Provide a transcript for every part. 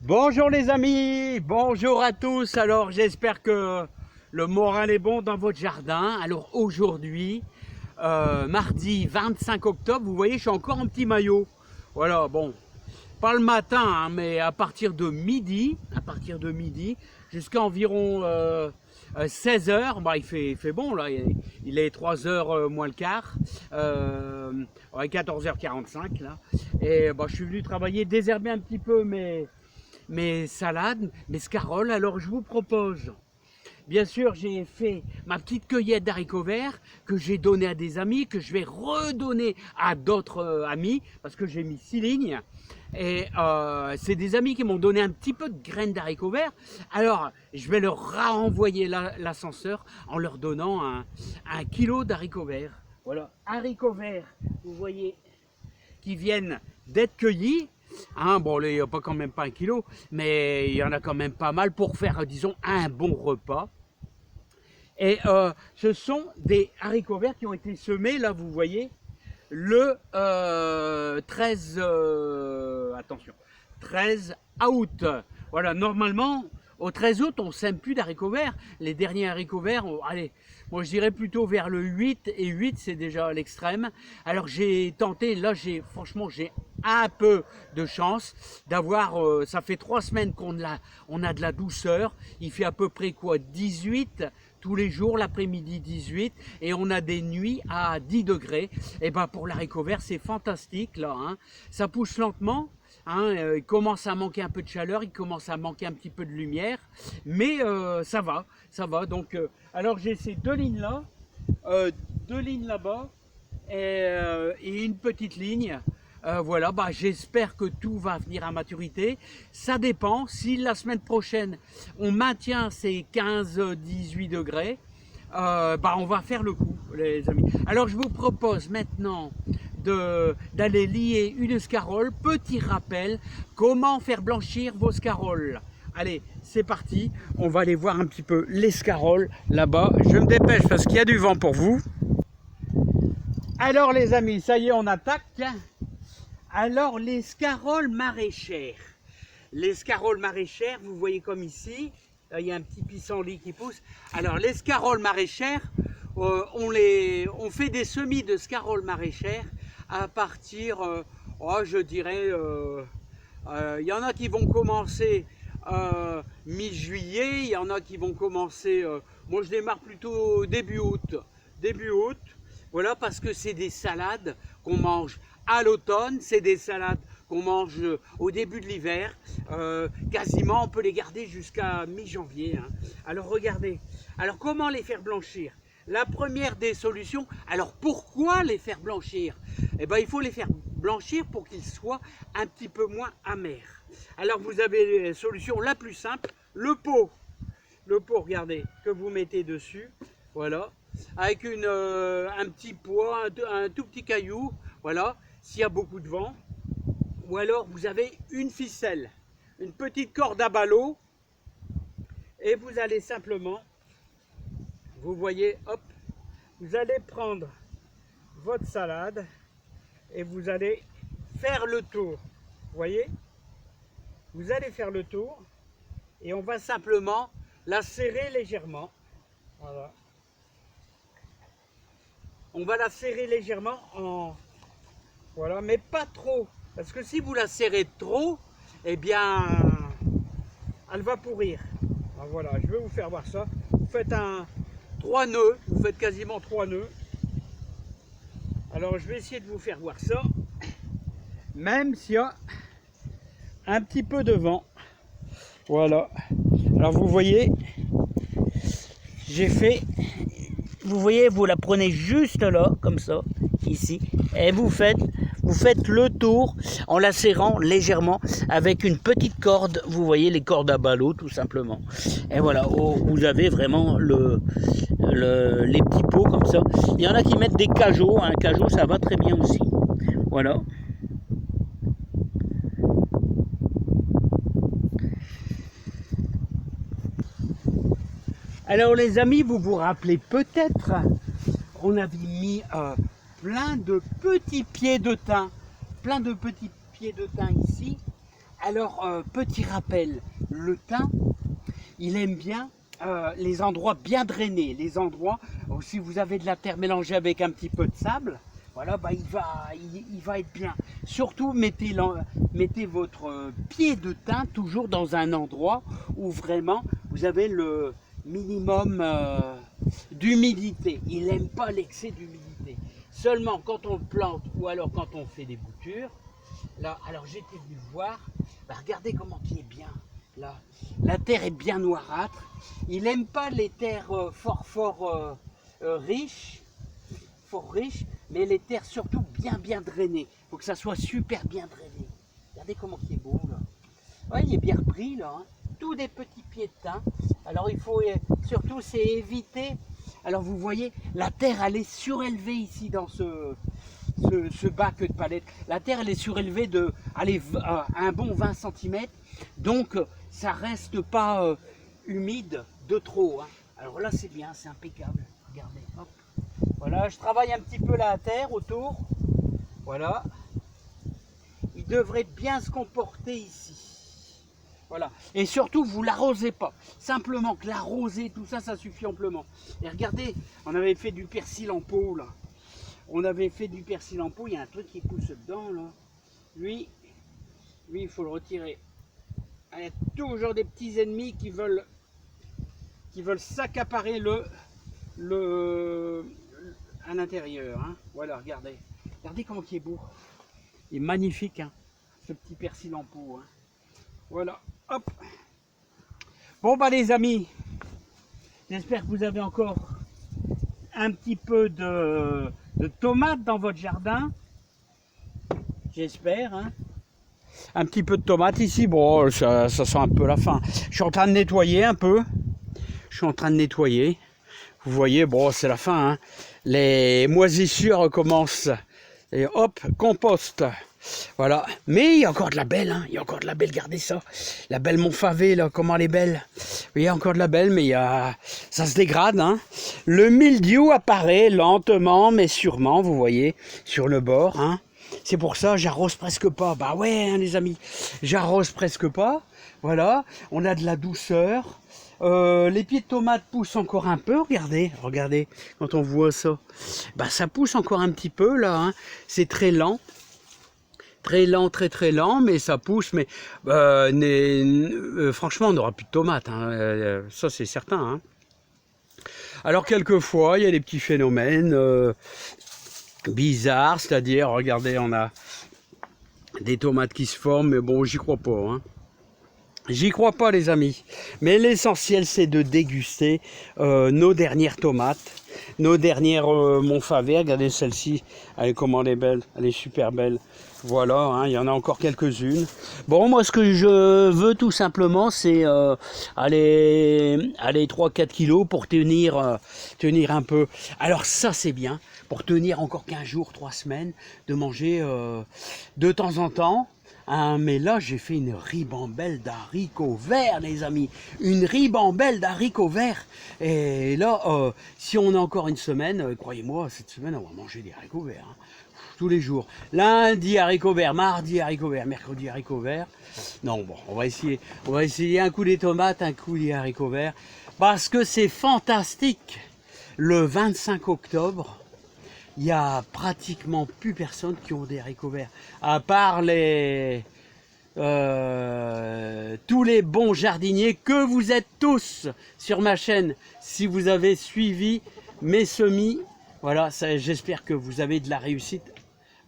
Bonjour les amis, bonjour à tous. Alors j'espère que le moral est bon dans votre jardin. Alors aujourd'hui, mardi 25 octobre, vous voyez, je suis encore en petit maillot. Voilà, bon, pas le matin, hein, mais à partir de midi, jusqu'à environ 16 heures, bah, il fait bon là, il est 3 heures moins le quart, ouais, 14h45 là. Et bah, je suis venu travailler, désherber un petit peu mes salades, mes scaroles. Alors je vous propose, bien sûr, j'ai fait ma petite cueillette d'haricots verts que j'ai donné à des amis, que je vais redonner à d'autres amis, parce que j'ai mis 6 lignes. Et c'est des amis qui m'ont donné un petit peu de graines d'haricots verts. Alors, je vais leur renvoyer l'ascenseur en leur donnant un kilo d'haricots verts. Voilà, haricots verts, vous voyez, qui viennent d'être cueillis. Hein, bon, il n'y a pas quand même pas 1 kilo, mais il y en a quand même pas mal pour faire, disons, un bon repas. Et ce sont des haricots verts qui ont été semés, là, vous voyez, le 13, attention, 13 août. Voilà, normalement, au 13 août, on ne sème plus d'haricots verts. Les derniers haricots verts, allez, moi je dirais plutôt vers le 8, et 8 c'est déjà l'extrême. Alors j'ai tenté, là franchement j'ai un peu de chance d'avoir, ça fait 3 semaines qu'on a de la douceur, il fait à peu près quoi, 18 tous les jours, l'après-midi 18, et on a des nuits à 10 degrés. Et ben pour l'haricot vert c'est fantastique là, hein. Ça pousse lentement. Hein, il commence à manquer un peu de chaleur, il commence à manquer un petit peu de lumière, mais ça va. Donc, alors j'ai ces 2 lignes là, 2 lignes là-bas et une petite ligne. Voilà, bah, j'espère que tout va venir à maturité. Ça dépend. Si la semaine prochaine on maintient ces 15-18 degrés, bah, on va faire le coup, les amis. Alors je vous propose maintenant d'aller lier une scarole. Petit rappel, comment faire blanchir vos scaroles. Allez, c'est parti, on va aller voir un petit peu les scaroles là-bas. Je me dépêche parce qu'il y a du vent pour vous. Alors les amis, ça y est, on attaque. Alors les scaroles maraîchères. Les scaroles maraîchères, vous voyez comme ici, là, il y a un petit pissenlit qui pousse. Alors les scaroles maraîchères, on fait des semis de scaroles maraîchères à partir, je dirais, il y en a qui vont commencer mi-juillet, il y en a qui vont commencer, moi je démarre plutôt début août, voilà, parce que c'est des salades qu'on mange à l'automne, c'est des salades qu'on mange au début de l'hiver, quasiment on peut les garder jusqu'à mi-janvier, hein. Alors regardez, alors comment les faire blanchir? La première des solutions, alors pourquoi les faire blanchir? Eh bien il faut les faire blanchir pour qu'ils soient un petit peu moins amers. Alors vous avez la solution la plus simple, le pot, regardez, que vous mettez dessus, voilà, avec un petit poids, un tout petit caillou, voilà, s'il y a beaucoup de vent, ou alors vous avez une ficelle, une petite corde à ballot, et vous allez simplement, vous voyez, hop, vous allez prendre votre salade et vous allez faire le tour, vous voyez, vous allez faire le tour et on va simplement la serrer légèrement, voilà. On va la serrer légèrement voilà, mais pas trop, parce que si vous la serrez trop, eh bien, elle va pourrir. Alors voilà, je vais vous faire voir ça. Vous faites 3 nœuds, vous faites quasiment 3 nœuds. Alors je vais essayer de vous faire voir ça, même s'il y a un petit peu de vent. Voilà. Alors vous voyez, j'ai fait, vous voyez, vous la prenez juste là, comme ça, ici, et vous faites le tour en la serrant légèrement avec une petite corde, vous voyez les cordes à ballot tout simplement. Et voilà, vous avez vraiment les petits pots comme ça. Il y en a qui mettent des cajots, un cajot ça va très bien aussi. Voilà. Alors les amis, vous vous rappelez peut-être, on avait mis plein de petits pieds de thym, ici. Alors, petit rappel, le thym, il aime bien les endroits bien drainés, les endroits où si vous avez de la terre mélangée avec un petit peu de sable, voilà, bah, il va être bien. Surtout, mettez votre pied de thym toujours dans un endroit où vraiment vous avez le minimum d'humidité. Il n'aime pas l'excès d'humidité. Seulement quand on le plante ou alors quand on fait des boutures, là, alors j'étais venu voir, bah, regardez comment il est bien. Là, la terre est bien noirâtre. Il n'aime pas les terres riches, fort riches, mais les terres surtout bien drainées. Il faut que ça soit super bien drainé. Regardez comment il est beau là. Ouais, il est bien repris là. Hein. Tous des petits pieds de thym. Alors il faut surtout c'est éviter. Alors vous voyez, la terre elle est surélevée ici dans ce bac de palette. La terre elle est surélevée de allez, un bon 20 cm. Donc ça reste pas humide de trop. Hein. Alors là c'est bien, c'est impeccable. Regardez, hop. Voilà, je travaille un petit peu la terre autour. Voilà. Il devrait bien se comporter ici. Voilà. Et surtout, vous ne l'arrosez pas. Simplement que l'arroser, tout ça, ça suffit amplement. Et regardez, on avait fait du persil en pot, là. On avait fait du persil en pot, il y a un truc qui pousse dedans, là. Lui, il faut le retirer. Il y a toujours des petits ennemis qui veulent s'accaparer à l'intérieur. Hein. Voilà, regardez. Regardez comment il est beau. Il est magnifique, hein, ce petit persil en pot. Hein. Voilà, hop. Bon, bah les amis, j'espère que vous avez encore un petit peu de tomates dans votre jardin. J'espère, hein. Un petit peu de tomates ici. Bon, ça sent un peu la fin. Je suis en train de nettoyer un peu. Vous voyez, bon, c'est la fin. Hein. Les moisissures recommencent. Et hop, compost. Voilà. Mais il y a encore de la belle. Hein. Il y a encore de la belle, regardez ça. La belle Montfavet, là, comment elle est belle. Il y a encore de la belle, mais ça se dégrade. Hein. Le mildiou apparaît lentement, mais sûrement, vous voyez, sur le bord. Hein. C'est pour ça, j'arrose presque pas. Bah ouais, hein, les amis, j'arrose presque pas. Voilà, on a de la douceur. Les pieds de tomates poussent encore un peu, regardez, quand on voit ça, bah ça pousse encore un petit peu là, hein. C'est très lent, très lent, mais ça pousse, mais franchement on n'aura plus de tomates, hein. Ça c'est certain. Hein. Alors quelquefois il y a des petits phénomènes bizarres, c'est-à-dire, regardez, on a des tomates qui se forment, mais bon, j'y crois pas, hein. J'y crois pas les amis, mais l'essentiel c'est de déguster nos dernières tomates, nos dernières Montfavet. Regardez celle-ci, elle comment elle est belle, elle est super belle. Voilà, hein, il y en a encore quelques-unes. Bon, moi ce que je veux tout simplement c'est aller 3-4 kilos pour tenir un peu. Alors ça c'est bien, pour tenir encore 15 jours, 3 semaines, de manger de temps en temps. Hein, mais là, j'ai fait une ribambelle d'haricots verts, les amis. Une ribambelle d'haricots verts. Et là, si on a encore une semaine, croyez-moi, cette semaine, on va manger des haricots verts. Hein, tous les jours. Lundi, haricots verts. Mardi, haricots verts. Mercredi, haricots verts. Non, bon, on va essayer un coup des tomates, un coup des haricots verts. Parce que c'est fantastique. Le 25 octobre, il n'y a pratiquement plus personne qui ont des haricots verts, à part tous les bons jardiniers que vous êtes tous sur ma chaîne. Si vous avez suivi mes semis, voilà, j'espère que vous avez de la réussite,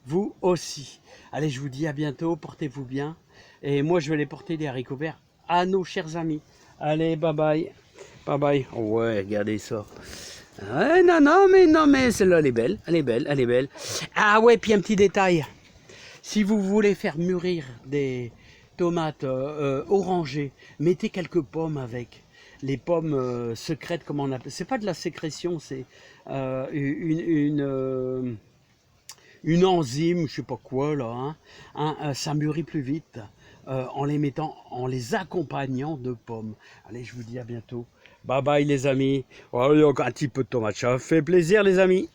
vous aussi. Allez, je vous dis à bientôt, portez-vous bien. Et moi, je vais aller porter des haricots verts à nos chers amis. Allez, bye bye. Bye bye. Oh ouais, regardez ça. Ah, non, mais celle-là, elle est belle. Ah ouais, puis un petit détail. Si vous voulez faire mûrir des tomates orangées, mettez quelques pommes avec. Les pommes secrètes, comment on appelle. C'est pas de la sécrétion, c'est une enzyme, je sais pas quoi là. Hein. Ça mûrit plus vite en les accompagnant de pommes. Allez, je vous dis à bientôt. Bye bye les amis. Oh, il y a encore un petit peu de tomate, ça fait plaisir les amis.